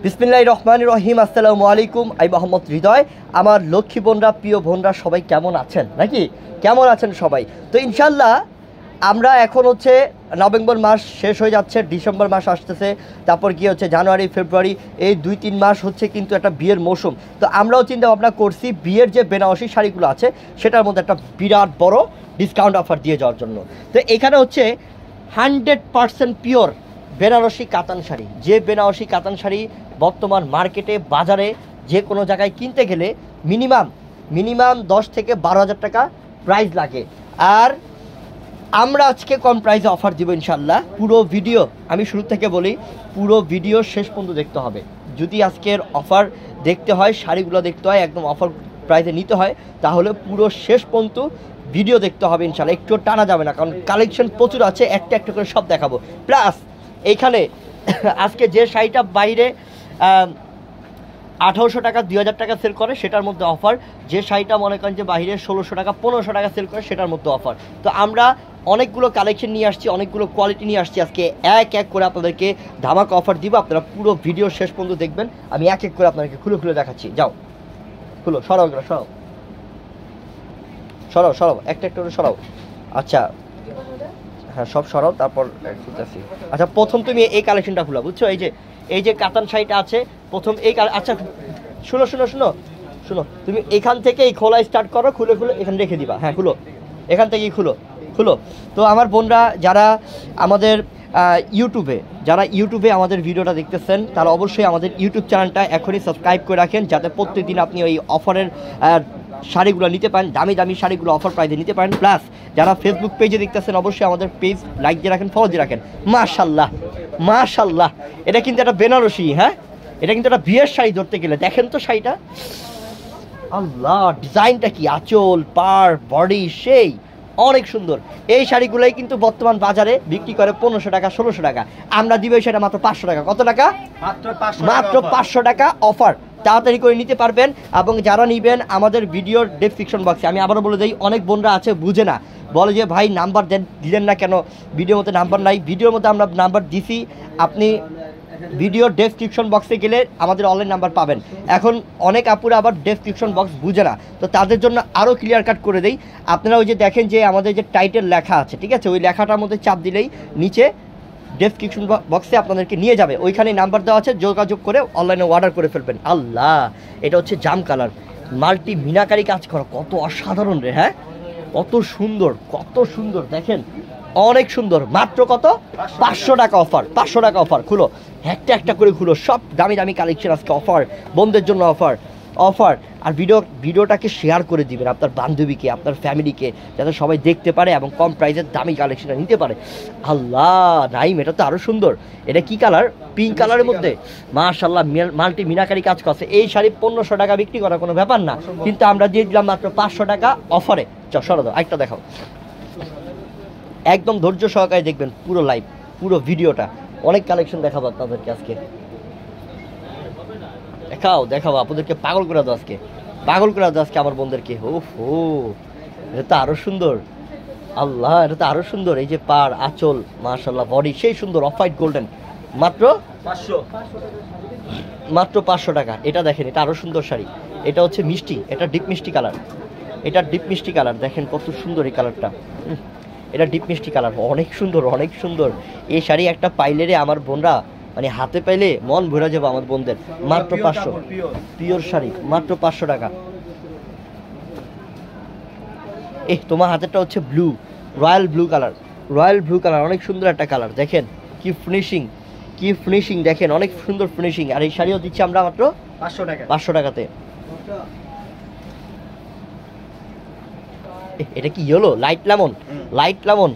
বিসমিল্লাহির রহমানির রহিম। আসসালামু আলাইকুম। আমি মোহাম্মদ হৃদয়। আমার লক্ষ্মী বোনরা, প্রিয় বোনরা সবাই কেমন আছেন নাকি? কেমন আছেন সবাই? তো ইনশাল্লাহ আমরা এখন হচ্ছে নভেম্বর মাস শেষ হয়ে যাচ্ছে, ডিসেম্বর মাস আসতেছে, তারপর কি হচ্ছে জানুয়ারি ফেব্রুয়ারি, এই 2-3 মাস হচ্ছে কিন্তু একটা বিয়ের মৌসুম। তো আমরাও চিন্তা ভাবনা করছি বিয়ের যে বেনারসি শাড়িগুলো আছে সেটার মধ্যে একটা বিরাট বড় ডিসকাউন্ট অফার দিয়ে যাওয়ার জন্য। তো এখানে হচ্ছে 100% পিওর বেনারসি কাতান শাড়ি। যে বেনারসি কাতান শাড়ি বর্তমান মার্কেটে বাজারে যে কোনো জায়গায় কিনতে গেলে মিনিমাম 10 থেকে 12 হাজার টাকা প্রাইস লাগে। আর আমরা আজকে কম প্রাইসে অফার দিব ইনশাল্লাহ। পুরো ভিডিও আমি শুরু থেকে বলি, পুরো ভিডিও শেষ পর্যন্ত দেখতে হবে। যদি আজকের অফার দেখতে হয়, শাড়িগুলো দেখতে হয়, একদম অফার প্রাইসে নিতে হয়, তাহলে পুরো শেষ পর্যন্ত ভিডিও দেখতে হবে ইনশাল্লাহ। একটু টানা যাবে না, কারণ কালেকশন প্রচুর আছে, একটা একটা করে সব দেখাবো। প্লাস এইখানে আজকে যে শাড়িটা বাইরে 1800 টাকা 2000 টাকা সেল করে সেটার মধ্যে অফার, যে শাড়িটা মনে করেন যে বাইরে 1600 টাকা 1500 টাকা সেল করে সেটার মধ্যে অফার। তো আমরা অনেকগুলো কালেকশন নিয়ে আসছি, অনেকগুলো কোয়ালিটি নিয়ে আসছি। আজকে এক এক করে আপনাদেরকে ধামাকা অফার দিব। আপনারা পুরো ভিডিও শেষ পর্যন্ত দেখবেন। আমি এক এক করে আপনাদেরকে খুলে খুলে দেখাচ্ছি। যাও খুলো, সরাও এগুলো, সরাও একটা একটা করে সরাও। আচ্ছা হ্যাঁ, সব সরাও, তারপর খুলতেছি। আচ্ছা, প্রথম তুমি এই কালেকশনটা খুলো, বুঝছো? এই যে কাতান শাড়িটা আছে প্রথম এই আচ্ছা শুনো, তুমি এখান থেকে এই খোলা স্টার্ট করো, খুলে এখানে রেখে দিবা। হ্যাঁ খুলো, এখান থেকেই খুলো। তো আমার বোনরা যারা আমাদের ইউটিউবে আমাদের ভিডিওটা দেখতেছেন, তারা অবশ্যই আমাদের ইউটিউব চ্যানেলটা এখনই সাবস্ক্রাইব করে রাখেন, যাতে প্রত্যেকদিন আপনি ওই অফারের শাড়িগুলো নিতে পারেন, দামি শাড়িগুলো অফার প্রাইসে নিতে পারেন। প্লাস যারা ফেসবুক পেজে দেখতেছেন, অবশ্যই আমাদের পেজ লাইক দিয়ে রাখেন, ফলো দিয়ে রাখেন। মাশাল্লাহ, এটা কিন্তু একটা বেনারসি, হ্যাঁ এটা কিন্তু একটা বিয়ের শাড়ি ধরতে গেলে। দেখেন তো শাড়িটা, আল্লাহ ডিজাইনটা কি, আঁচল পাড় বডি সেই অনেক সুন্দর। এই শাড়িগুলোই কিন্তু বর্তমান বাজারে বিক্রি করে 1500 টাকা 1600 টাকা, আমরা দিব সেটা মাত্র 500 টাকা। কত টাকা? মাত্র 500 টাকা অফার। তাড়াতাড়ি করে নিতে পারবেন। এবং যারা নেবেন আমাদের ভিডিওর ডেসক্রিপশন বক্সে, আমি আবারও বলে দিই, অনেক বোনরা আছে বুঝে না, বলে যে ভাই নাম্বার দিলেন না কেন, ভিডিওর মধ্যে নাম্বার নাই। ভিডিওর মধ্যে আমরা নাম্বার দিছি, আপনি ভিডিওর ডেসক্রিপশন বক্সে গেলে আমাদের অনলাইন নাম্বার পাবেন। এখন অনেক আপুরা আবার ডেসক্রিপশন বক্স বুঝে না, তো তাদের জন্য আরও ক্লিয়ার কাট করে দেই। আপনারা ওই যে দেখেন যে আমাদের যে টাইটেল লেখা আছে, ঠিক আছে, ওই লেখাটার মধ্যে চাপ দিলেই নিচে ডেসক্রিপশন বক্সে আপনাদেরকে নিয়ে যাবে, ওইখানে নাম্বার দেওয়া আছে, যোগাযোগ করে অনলাইনে অর্ডার করে ফেলবেন। আল্লাহ, এটা হচ্ছে জাম কালার, মাল্টি মিনাকারি কাজ করা, কত অসাধারণ রে, হ্যাঁ কত সুন্দর দেখেন, অনেক সুন্দর। মাত্র কত? 500 টাকা অফার। 500 টাকা অফার। খুলো, একটা করে খুলো, সব দামি কালেকশন আজকে অফার, বোনদের জন্য অফার। আর ভিডিওটাকে শেয়ার করে দিবেন আপনার বান্ধবীকে, আপনার ফ্যামিলিকে, যাতে সবাই দেখতে পারে এবং কম প্রাইসের দামি কালেকশনটা নিতে পারে। আল্লাহ নাইম, এটা তো আরও সুন্দর। এটা কি কালার? পিঙ্ক কালারের মধ্যে মাশাআল্লাহ মাল্টি মিনাকারি কাজ করছে। এই শাড়ি 1500 টাকা বিক্রি করা কোনো ব্যাপার না, কিন্তু আমরা দিয়ে দিলাম মাত্র 500 টাকা অফারে। সরো দাও, একটা দেখাও, একদম ধৈর্য সহকারে দেখবেন পুরো লাইভ, পুরো ভিডিওটা। অনেক কালেকশন দেখাবো আপনাদেরকে আজকে। দেখাবো আপনাদেরকে, পাগল করে দাও আজকে আমার বোনদেরকে। ওহো, এটা তো আরো সুন্দর। আল্লাহ, এটা তো আরো সুন্দর। এই যে পাড় আঁচল, মাশাআল্লাহ বডি সেই সুন্দর, অফ হোয়াইট গোল্ডেন, মাত্র 500 টাকা। এটা দেখেন, এটা আরো সুন্দর শাড়ি। এটা হচ্ছে মিষ্টি, এটা ডিপ মিষ্টি কালার, দেখেন কত সুন্দর এই কালারটা। এটা ডিপ মিষ্টি কালার, অনেক সুন্দর। এই শাড়ি একটা পাইলে রে আমার বোনরা, মানে হাতে পাইলে মন ভরে যাবে আমার বোনদের। মাত্র 500, পিওর শাড়ি, মাত্র 500 টাকা। তোমার হাতেরটা হচ্ছে রয়্যাল ব্লু কালার, অনেক সুন্দর একটা কালার। দেখেন কি ফিনিশিং দেখেন, অনেক সুন্দর ফিনিশিং। আর এই শাড়িও দিচ্ছি আমরা মাত্র 500 টাকাতে। এটা কি ইয়েলো লাইট লেমন।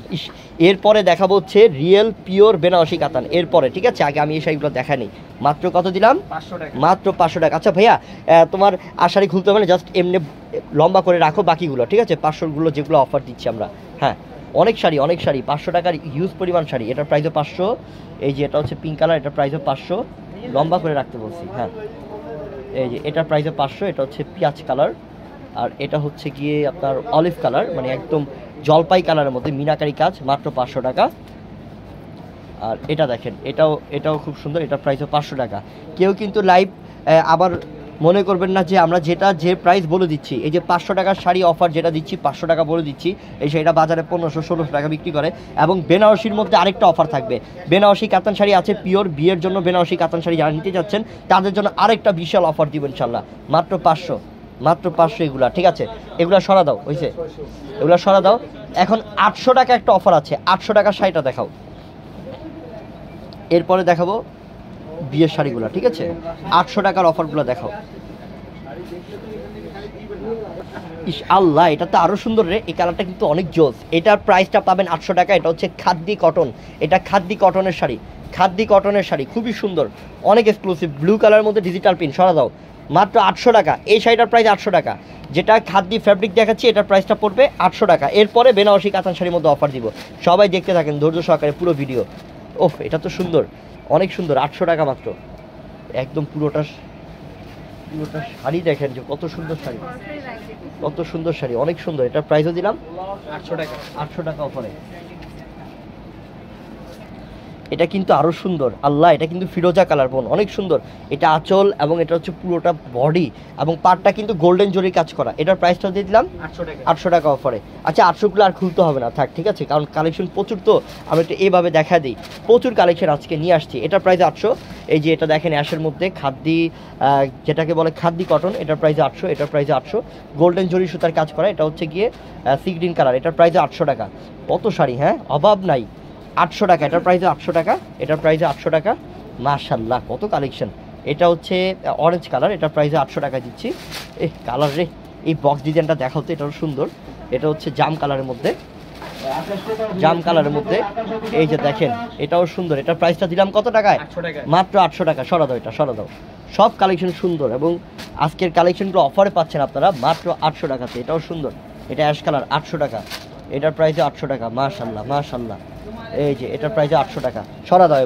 এরপরে দেখাবো হচ্ছে রিয়েল পিওর বেনারসি কাতান এরপরে, ঠিক আছে? আগে আমি এই শাড়িগুলো দেখা নেই। মাত্র কত দিলাম? 500 টাকা। মাত্র 500 টাকা। আচ্ছা ভাইয়া, তোমার আর শাড়ি খুলতে হবে না, জাস্ট এমনি লম্বা করে রাখো বাকিগুলো, ঠিক আছে? 500গুলো যেগুলো অফার দিচ্ছি আমরা। হ্যাঁ, অনেক শাড়ি 500 টাকার হিউজ পরিমাণ শাড়ি। এটার প্রাইসও 500। এই যে এটা হচ্ছে পিঙ্ক কালার, এটার প্রাইসও 500, লম্বা করে রাখতে বলছি। হ্যাঁ, এই যে এটার প্রাইসও 500। এটা হচ্ছে পেঁয়াজ কালার, আর এটা হচ্ছে গিয়ে আপনার অলিভ কালার, মানে একদম জলপাই কালারের মধ্যে মিনাকারি কাজ, মাত্র 500 টাকা। আর এটা দেখেন, এটাও খুব সুন্দর, এটার প্রাইসও 500 টাকা। কেউ কিন্তু লাইভ আবার মনে করবেন না যে আমরা যে প্রাইস বলে দিচ্ছি, এই যে 500 টাকার শাড়ি অফার যেটা দিচ্ছি, 500 টাকা বলে দিচ্ছি, এই শাড়িটা বাজারে 1500-1600 টাকা বিক্রি করে। এবং বেনারসির মধ্যে আরেকটা অফার থাকবে, বেনারসি কাতান শাড়ি আছে পিওর, বিয়ের জন্য বেনারসি কাতান শাড়ি যারা নিতে যাচ্ছেন তাদের জন্য আরেকটা বিশাল অফার দিব ইনশাল্লাহ, মাত্র 500 এগুলা। ঠিক আছে, এগুলা সরা দাও, হয়েছে, এগুলা সরা দাও। এখন 800 টাকা একটা অফার আছে, 800 টাকার শাড়িটা দেখাও, এরপরে দেখাবো বিয়ের শাড়িগুলো। ঠিক আছে, 800 টাকার অফারগুলো দেখাও। ইস আল্লাহ, এটা তো আরও সুন্দর রে, এই কালারটা কিন্তু অনেক জোস। এটার প্রাইসটা পাবেন 800 টাকা। এটা হচ্ছে খাদ্দি কটন, এটা খাদ্দি কটনের শাড়ি, খাদ্দি কটনের শাড়ি খুবই সুন্দর, অনেক এক্সক্লুসিভ, ব্লু কালারের মধ্যে ডিজিটাল প্রিন্ট, সরা দাও, মাত্র 800 টাকা। এই শাড়িটার প্রাইস 800 টাকা। যেটা খাদ্দি ফ্যাব্রিক দেখাচ্ছি এটার প্রাইসটা পড়বে 800 টাকা। এরপরে বেনারসি কাতান শাড়ির মধ্যে অফার দিব, সবাই দেখতে থাকেন ধৈর্য সহকারে পুরো ভিডিও। ওহ, এটা তো সুন্দর, অনেক সুন্দর, 800 টাকা মাত্র। একদম পুরোটা শাড়ি দেখেন যে কত সুন্দর শাড়ি, কত সুন্দর শাড়ি, অনেক সুন্দর। এটার প্রাইসও দিলাম 800 টাকা, 800 টাকা অফারে। এটা কিন্তু আরও সুন্দর, আল্লাহ, এটা কিন্তু ফিরোজা কালার বোন, অনেক সুন্দর। এটা আঁচল এবং এটা হচ্ছে পুরোটা বডি এবং পাটটা কিন্তু গোল্ডেন জরির কাজ করা। এটার প্রাইসটা দিয়ে দিলাম 800 টাকা অফারে। আচ্ছা, 800গুলো আর খুলতে হবে না, থাক, ঠিক আছে, কারণ কালেকশন প্রচুর, তো আমি একটু এইভাবে দেখা দিই, প্রচুর কালেকশন আজকে নিয়ে আসছি। এটার প্রাইস 800। এই যে এটা দেখেন অ্যাশের মধ্যে খাদ্দি, যেটাকে বলে খাদ্দি কটন, এটার প্রাইস 800, এটার প্রাইস 800, গোল্ডেন জরি সুতার কাজ করা। এটা হচ্ছে গিয়ে সি গ্রিন কালার, এটার প্রাইস 800 টাকা। কত শাড়ি, হ্যাঁ, অভাব নাই। 800 টাকা, এটার প্রাইসে 800 টাকা, এটার প্রাইসে 800 টাকা। মাশাল্লাহ, কত কালেকশন। এটা হচ্ছে অরেঞ্জ কালার, এটার প্রাইসে 800 টাকা দিচ্ছি। কালার রে, এই বক্স ডিজাইনটা দেখাও তো, এটাও সুন্দর। এটা হচ্ছে জাম কালারের মধ্যে, জাম কালারের মধ্যে, এই যে দেখেন, এটাও সুন্দর। এটার প্রাইসটা দিলাম কত টাকায়? মাত্র 800 টাকা। সরা দাও, এটা সরা দাও। সব কালেকশন সুন্দর এবং আজকের কালেকশনগুলো অফারে পাচ্ছেন আপনারা মাত্র 800 টাকাতে। এটাও সুন্দর, এটা অ্যাশ কালার, 800 টাকা। এটার প্রাইসে 800 টাকা। মাশাল্লাহ, মাশাল্লাহ, এই যে এটার প্রাইসে 800 টাকা। সরা দাও।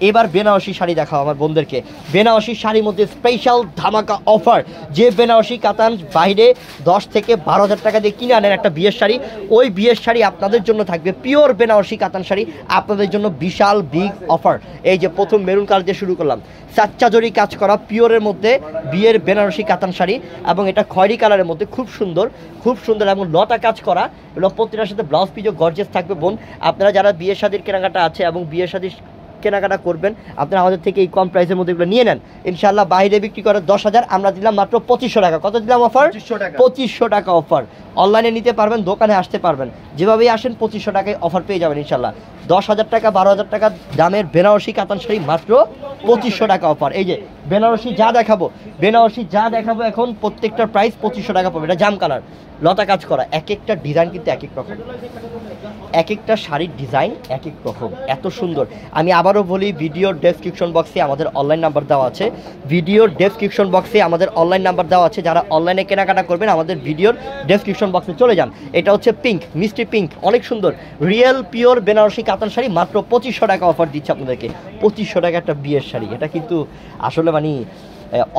এবার বেনারসি শাড়ি দেখাও আমার বোনদেরকে। বেনারসি শাড়ির মধ্যে স্পেশাল ধামাকা অফার। যে বেনারসি কাতান বাইরে 10 থেকে 12 হাজার টাকা দিয়ে কিনে আনেন একটা বিয়ের শাড়ি, ওই বিয়ের শাড়ি আপনাদের জন্য থাকবে পিওর বেনারসি কাতান শাড়ি, আপনাদের জন্য বিশাল বিগ অফার। এই যে প্রথম মেরুন কালার দিয়ে শুরু করলাম, সাচ্চা জরি কাজ করা পিওরের মধ্যে বিয়ের বেনারসি কাতান শাড়ি, এবং এটা খয়েরি কালারের মধ্যে খুব সুন্দর, খুব সুন্দর এবং লতা কাজ করা। এগুলো প্রতিটার সাথে ব্লাউজ পিসও গর্জিয়াস থাকবে বোন। আপনারা যারা বিয়ের শাদীর কেনাকাটা আছে এবং বিয়ের শাদীর কেনাকাটা করবেন, আপনারা আমাদের থেকে এই কম প্রাইসের মধ্যে এগুলো নিয়ে নেন ইনশাআল্লাহ। বাইরে বিক্রি করে 10,000, আমরা দিলাম মাত্র 2500 টাকা। কত দিলাম অফার? 2500 টাকা অফার। অনলাইনে নিতে পারবেন, দোকানে আসতে পারবেন, যেভাবেই আসেন 2500 টাকায় অফার পেয়ে যাবেন ইনশাআল্লাহ। 10,000 টাকা 12,000 টাকা দামের বেনারসি কাতান শাড়ি মাত্র 2500 টাকা অফার। এই যে বেনারসি যা দেখাবো, বেনারসি যা দেখাবো এখন প্রত্যেকটার প্রাইস 2500 টাকা পড়বে। এটা জাম কালার, লতা কাজ করা, এক একটা ডিজাইন কিন্তু এক এক রকম, এক একটা শাড়ির ডিজাইন এক এক রকম, এত সুন্দর। আমি আবারও বলি, ভিডিওর ডেসক্রিপশন বক্সে আমাদের অনলাইন নাম্বার দেওয়া আছে, ভিডিওর ডেসক্রিপশন বক্সে আমাদের অনলাইন নাম্বার দেওয়া আছে। যারা অনলাইনে কেনাকাটা করবেন আমাদের ভিডিওর ডেসক্রিপশন বক্সে চলে যান। এটা হচ্ছে পিঙ্ক, মিষ্টি পিঙ্ক, অনেক সুন্দর রিয়েল পিওর বেনারসি কাতান শাড়ি মাত্র 2500 টাকা অফার দিচ্ছে আপনাদেরকে। 2500 টাকা একটা বিয়ের শাড়ি, এটা কিন্তু আসলে মানে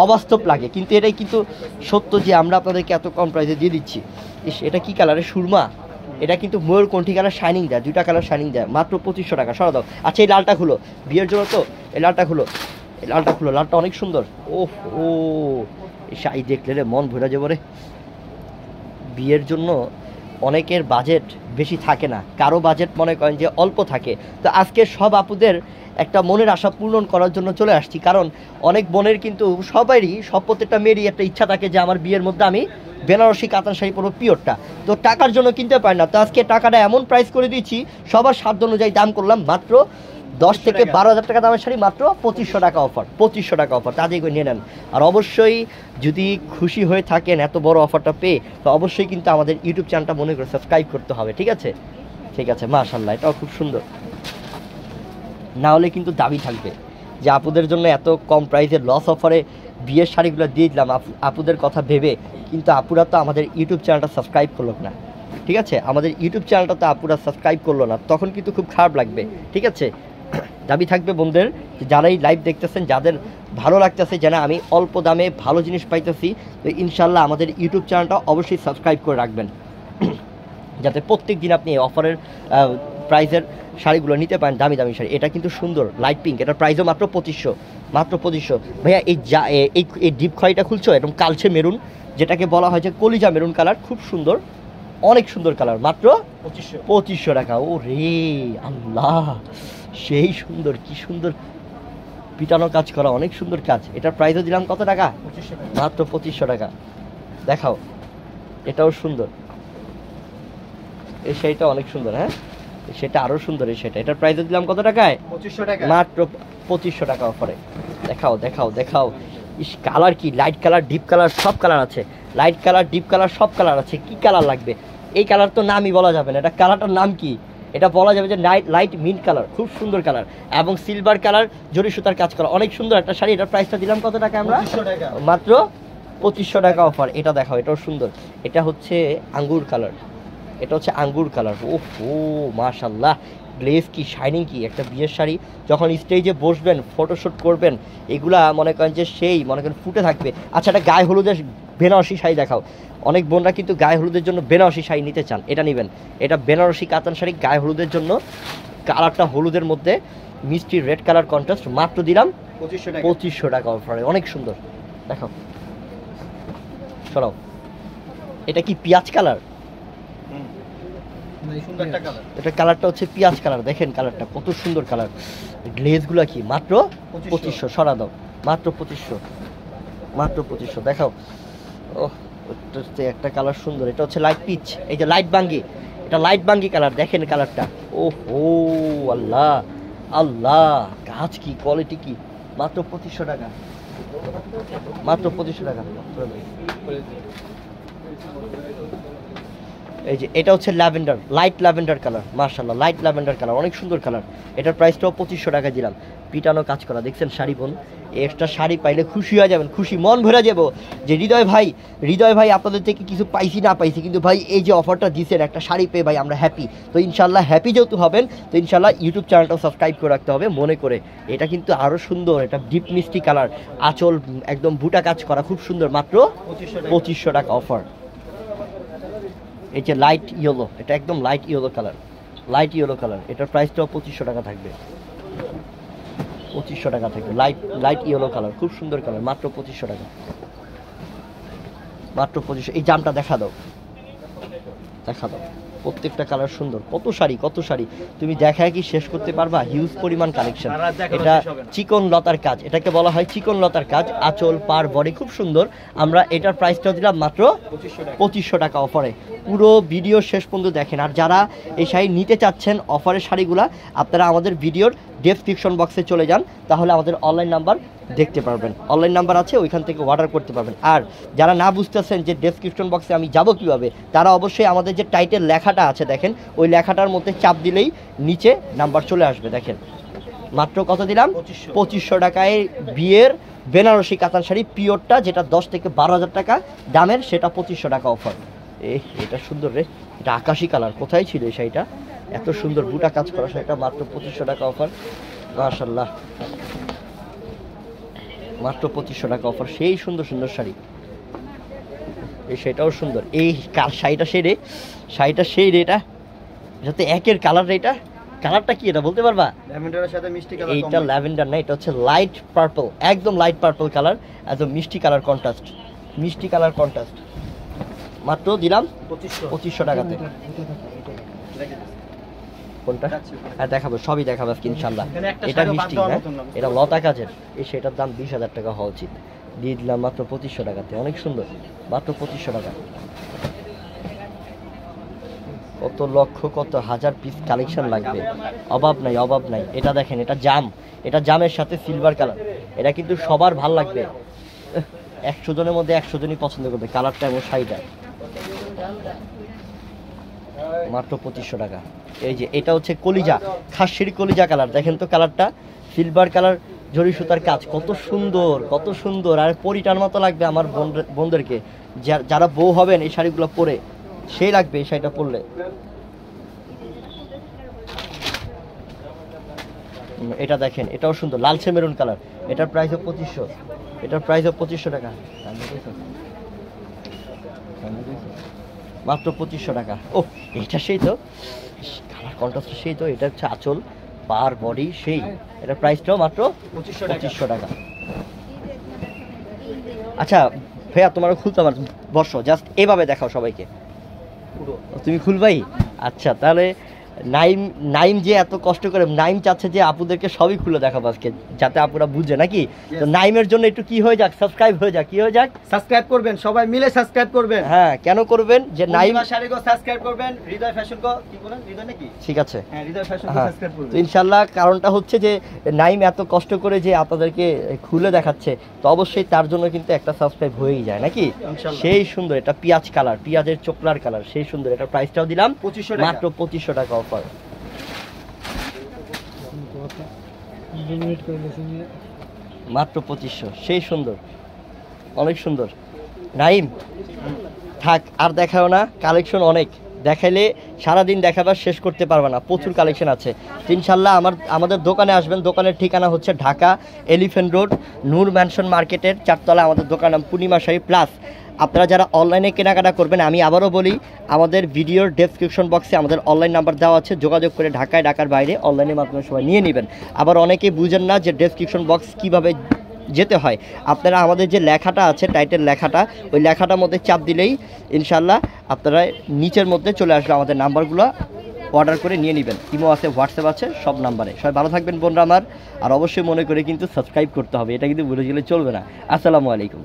অবাস্তব লাগে, কিন্তু এটাই কিন্তু সত্য যে আমরা আপনাদেরকে এত কম প্রাইসে দিয়ে দিচ্ছি। এটা কি কালারের? সুরমা। এটা কিন্তু ময়ূর কণ্ঠী কালার শাইনিং দেয়, দুইটা কালার শাইনিং দেয়, মাত্র 2500 টাকা। সরা দাও। আচ্ছা, এই লালটা খুলো, বিয়ের জন্য তো, এই লালটা খুলো, এই লালটা খুলো, লালটা অনেক সুন্দর। ওহ ও, এই শাড়ি দেখলে রে মন ভরে যাবো রে। বিয়ের জন্য অনেকের বাজেট বেশি থাকে না, কারো বাজেট মনে করেন যে অল্প থাকে। তো আজকে সব আপুদের একটা মনের আশা পূরণ করার জন্য চলে আসছি, কারণ অনেক বোনের কিন্তু সবারই, সব প্রত্যেকটা মেয়েরই একটা ইচ্ছা থাকে যে আমার বিয়ের মধ্যে আমি বেনারসি কাতান শাড়ি পরবো পিওরটা, তো টাকার জন্য কিনতে পারি না। তো আজকে টাকাটা এমন প্রাইস করে দিচ্ছি, সবার সাধ্য অনুযায়ী দাম করলাম, মাত্র 10 থেকে 12,000 টাকা দামের শাড়ি মাত্র 2500 টাকা অফার। 2500 টাকা অফার, তাদের করে নিয়ে নেন। আর অবশ্যই যদি খুশি হয়ে থাকেন এত বড় অফারটা পেয়ে, তো অবশ্যই কিন্তু আমাদের ইউটিউব চ্যানেলটা মনে করে সাবস্ক্রাইব করতে হবে, ঠিক আছে? ঠিক আছে, মাশাআল্লাহ, এটাও খুব সুন্দর। না হলে কিন্তু দাবি থাকবে যে আপুদের জন্য এত কম প্রাইসের লস অফারে বিয়ের শাড়িগুলো দিয়ে দিলাম আপুদের কথা ভেবে, কিন্তু আপুরা তো আমাদের ইউটিউব চ্যানেলটা সাবস্ক্রাইব করলো না, ঠিক আছে? আমাদের ইউটিউব চ্যানেলটা তো আপুরা সাবস্ক্রাইব করলো না, তখন কিন্তু খুব খারাপ লাগবে, ঠিক আছে? দাবি থাকবে বন্ধুদের, যারাই লাইভ দেখতেছেন, যাদের ভালো লাগতেছে যেন আমি অল্প দামে ভালো জিনিস পাইতেছি, তো ইনশাল্লাহ আমাদের ইউটিউব চ্যানেলটা অবশ্যই সাবস্ক্রাইব করে রাখবেন, যাতে প্রত্যেক দিন আপনি এই অফারের প্রাইসের শাড়িগুলো নিতে পারেন, দামি দামি শাড়ি। এটা কিন্তু সুন্দর লাইট পিঙ্ক, এটার প্রাইসও মাত্র 2500, মাত্র 2500। ভাইয়া এই ডিপ খয়েরিটা খুলছো, এরকম কালচে মেরুন, যেটাকে বলা হয় যে কলিজা মেরুন কালার, খুব সুন্দর, অনেক সুন্দর কালার, মাত্র 2500 টাকা। ও রে আল্লাহ, সেই সুন্দর, কি সুন্দর পিটানো কাজ করা, অনেক সুন্দর কাজ। এটার প্রাইসও দিলাম কত টাকা? মাত্র 2500 টাকা। দেখাও, এটাও সুন্দর, এই শাড়িটা অনেক সুন্দর। হ্যাঁ, সেটা আরও সুন্দর। এই শাড়িটা, এটার প্রাইসও দিলাম কত টাকায়? 2500 টাকা, মাত্র 2500 টাকা অফারে। দেখাও দেখাও দেখাও, ইস কালার কি, লাইট কালার, ডিপ কালার, সব কালার আছে। লাইট কালার, ডিপ কালার, সব কালার আছে। কি কালার লাগবে? এই কালার তো নামই বলা যাবে না, এটা কালারটার নাম কি? এটা বলা যাবে যে লাইট মিন্ট কালার, খুব সুন্দর কালার, এবং সিলভার কালার জরি সুতার কাজ করা, অনেক সুন্দর একটা শাড়ি। এটার প্রাইসটা দিলাম কত টাকা আমরা? মাত্র 2500 টাকা অফার। এটা দেখাও, এটাও সুন্দর। এটা হচ্ছে আঙ্গুর কালার, এটা হচ্ছে আঙ্গুর কালার। ওহো মাশাল্লাহ, গ্লেজ কি, শাইনিং কি, একটা বিয়ের শাড়ি যখন স্টেজে বসবেন, ফটোশ্যুট করবেন, এগুলা মনে করেন যে সেই মনে করেন ফুটে থাকবে। আচ্ছা, এটা গায়ে হলুদের বেনারসি শাড়ি দেখাও। অনেক বোনরা কিন্তু গায়ে হলুদের জন্য বেনারসি শাড়ি নিতে চান, এটা নেবেন। এটা বেনারসি কাতান শাড়ি, গায়ে হলুদের জন্য, কালারটা হলুদের মধ্যে মিষ্টি রেড কালার কন্ট্রাস্ট, মাত্র দিলাম 2500 টাকা অফারে, অনেক সুন্দর। দেখো, সরাও, এটা কি পেঁয়াজ কালার? এটা কালারটা হচ্ছে পেঁয়াজ কালার, দেখেন কালারটা কত সুন্দর কালার। গ্লেজগুলো কি, মাত্র 2500। সরা দাও, মাত্র 2500, মাত্র 2500। দেখাও, ও একটা কালার সুন্দর, এটা হচ্ছে লাইট পিচ, এই যে লাইট বাঙ্গি, এটা লাইট বাঙ্গি কালার, দেখেন কালারটা। ও হো আল্লাহ আল্লাহ, কাজ কি, কোয়ালিটি কি, মাত্র 2500 টাকা, মাত্র 2500 টাকা। এই যে এটা হচ্ছে ল্যাভেন্ডার, লাইট ল্যাভেন্ডার কালার, মাশাআল্লাহ, লাইট ল্যাভেন্ডার কালার, অনেক সুন্দর কালার। এটার প্রাইসটাও 2500 টাকা দিলাম। পিটানো কাজ করা, দেখছেন শাড়ি বোন, এক্সট্রা শাড়ি পাইলে খুশি হয়ে যাবেন, খুশি মন ভরে যাবো যে হৃদয় ভাই আপনাদের থেকে কিছু পাইছি না পাইছি, কিন্তু ভাই এই যে অফারটা দিচ্ছেন একটা শাড়ি পেয়ে ভাই আমরা হ্যাপি। তো ইনশাল্লাহ হ্যাপি যেহেতু হবেন, তো ইনশাল্লাহ ইউটিউব চ্যানেলটাও সাবস্ক্রাইব করে রাখতে হবে মনে করে। এটা কিন্তু আরও সুন্দর, এটা ডিপ মিষ্টি কালার, আঁচল একদম বুটা কাজ করা, খুব সুন্দর, মাত্র 2500 টাকা অফার। এই যে লাইট ইয়েলো, এটা একদম light yellow colour, light yellow colour, এটার প্রাইসটাও 2500 টাকা থাকবে, 2500 টাকা থাকবে। লাইট ইয়েলো কালার, খুব সুন্দর কালার, মাত্র 2500 টাকা, মাত্র 2500। এই জামটা দেখা দাও, দেখা দাও, প্রত্যেকটা কালার সুন্দর। কত শাড়ি, কত শাড়ি, তুমি দেখায় কি শেষ করতে পারবা? হিউজ পরিমাণ কালেকশন। এটা চিকন লতার কাজ, এটাকে বলা হয় চিকন লতার কাজ, আঁচল পার বডি খুব সুন্দর। আমরা এটার প্রাইসটাও দিলাম মাত্র 2500 টাকা অফারে। পুরো ভিডিও শেষ পর্যন্ত দেখেন। আর যারা এই শাড়ি নিতে চাচ্ছেন অফারের শাড়িগুলা, আপনারা আমাদের ভিডিওর ডেসক্রিপশন বক্সে চলে যান, তাহলে আমাদের অনলাইন নাম্বার দেখতে পারবেন, অনলাইন নাম্বার আছে, ওইখান থেকে অর্ডার করতে পারবেন। আর যারা না বুঝতেছেন যে ডেসক্রিপশন বক্সে আমি যাব কিভাবে, তারা অবশ্যই আমাদের যে টাইটেল লেখাটা আছে দেখেন, ওই লেখাটার মধ্যে চাপ দিলেই নিচে নাম্বার চলে আসবে। দেখেন মাত্র কত দিলাম? 2500 টাকায় বিয়ের বেনারসি কাতান শাড়ি পিওরটা, যেটা 10 থেকে 12,000 টাকা দামের, সেটা 2500 টাকা অফার। এটা সুন্দর রে, এটা আকাশি কালার, কোথায় ছিল এই শাড়িটা? এত সুন্দর বুটা কাজ করা শাড়িটা, মাত্র 2500 টাকা অফার। মাশাআল্লাহ, মাত্র 2500 টাকা অফার। সেই সুন্দর সুন্দর শাড়ি, এই শাড়িটাও সুন্দর। এই শাড়িটা সেই রে, শাড়িটা সেই রে, এটাতে একের কালার রে, এটা কালারটা কি এটা বলতে পারবা? ল্যাভেন্ডারের সাথে মিষ্টি কালার। এইটা ল্যাভেন্ডার না, এটা হচ্ছে লাইট পার্পল, একদম লাইট পার্পল কালার, একদম মিষ্টি কালার কন্ট্রাস্ট, মিষ্টি কালার কন্ট্রাস্ট। মাত্র দিলাম 2500 টাকাতে। কোনটা? হ্যাঁ দেখাবো, সবই দেখাবো আজকে ইনশাল্লাহ। এটা মিষ্টি, হ্যাঁ এটা লতা কাজের, এই সেটার দাম 20,000 টাকা হওয়া উচিত, দিয়ে দিলাম মাত্র 2500 টাকাতে, অনেক সুন্দর, মাত্র 2500 টাকা। কত লক্ষ কত হাজার পিস কালেকশন লাগবে, অভাব নাই, অভাব নাই। এটা দেখেন, এটা জাম, এটা জামের সাথে সিলভার কালার, এটা কিন্তু সবার ভাল লাগবে, 100 জনের মধ্যে 100 জনই পছন্দ করবে কালারটা এবং শাড়িটা। মাত্র 2500 টাকা। এই যে এটা হচ্ছে কলিজা, খাসির কলিজা কালার, দেখেন তো কালারটা, সিলভার কালার জরি সুতার কাজ, কত সুন্দর, কত সুন্দর। আর পরিটার মতো লাগবে আমার বোনদেরকে, যারা বউ হবেন এই শাড়িগুলো পরে সেই লাগবে এই শাড়িটা পরলে। এটা দেখেন, এটাও সুন্দর, লালচে মেরুন কালার, এটার প্রাইসও 2500, এটার প্রাইসও 2500 টাকা, মাত্র 2500 টাকা। ও এটা সেই তো, কালার কন্ট্রাস্ট সেই তো, এটা হচ্ছে আঁচল, পার বডি সেই, এটার প্রাইসটাও মাত্র 2500 টাকা। আচ্ছা ভাইয়া তোমারও খুলতে আমার বর্ষ, জাস্ট এভাবে দেখাও সবাইকে। তুমি খুলবাই? আচ্ছা তাহলে নাইম, নাইম যে এত কষ্ট করে, নাইম চাচ্ছে যে আপুদেরকে সবই খুলে দেখাবো আজকে, যাতে আপুরা বুঝে নাকি। তো নাইমের জন্য একটু কি হয়ে যাক, সাবস্ক্রাইব হয়ে যাক, কি হয়ে যাক, সাবস্ক্রাইব করবেন, সবাই মিলে সাবস্ক্রাইব করবেন। হ্যাঁ কেন করবেন, যে নাইম শাড়িগো সাবস্ক্রাইব করবেন, হৃদয় ফ্যাশন কো কি বলেন, হৃদয় নাকি, ঠিক আছে, হ্যাঁ হৃদয় ফ্যাশন কো সাবস্ক্রাইব করবেন। তো ইনশাআল্লাহ কারণটা হচ্ছে যে নাইম এত কষ্ট করে যে আপনাদেরকে খুলে দেখাচ্ছে, তো অবশ্যই তার জন্য কিন্তু একটা সাবস্ক্রাইব হয়েই যায় নাকি। সেই সুন্দর, এটা পেঁয়াজ কালার, পেঁয়াজের চোকলার কালার, সেই সুন্দর। এটা প্রাইসটাও দিলাম 2500 টাকা, মাত্র 2500 টাকা অফার। মাত্র 2500, সেই সুন্দর, অনেক সুন্দর। নাইম থাক আর দেখাও না, কালেকশন অনেক, দেখাইলে সারাদিন দেখাবার শেষ করতে পারবে না, প্রচুর কালেকশন আছে। ইনশাল্লাহ আমাদের দোকানে আসবেন। দোকানের ঠিকানা হচ্ছে ঢাকা এলিফ্যান্ট রোড, নূর ম্যানশন মার্কেটের 4 তলা আমাদের দোকান নাম পূর্ণিমা শাড়ি। প্লাস আপনারা যারা অনলাইনে কেনাকাটা করবেন, আমি আবারও বলি, আমাদের ভিডিওর ডেসক্রিপশন বক্সে আমাদের অনলাইন নাম্বার দেওয়া আছে, যোগাযোগ করে ঢাকায়, ঢাকার বাইরে অনলাইনের মাধ্যমে সবাই নিয়ে নেবেন। আবার অনেকেই বুঝেন না যে ডেসক্রিপশন বক্স কীভাবে যেতে হয়। আপনারা আমাদের যে লেখাটা আছে, টাইটেল লেখাটা, ওই লেখাটার মধ্যে চাপ দিলেই ইনশাল্লাহ আপনারা নিচের মধ্যে চলে আসবে, আমাদের নাম্বারগুলো অর্ডার করে নিয়ে নেবেন। ইমো আছে, হোয়াটসঅ্যাপ আছে, সব নাম্বারে। সবাই ভালো থাকবেন বোনরা আমার, আর অবশ্যই মনে করে কিন্তু সাবস্ক্রাইব করতে হবে, এটা কিন্তু ভুলে গেলে চলবে না। আসসালামু আলাইকুম।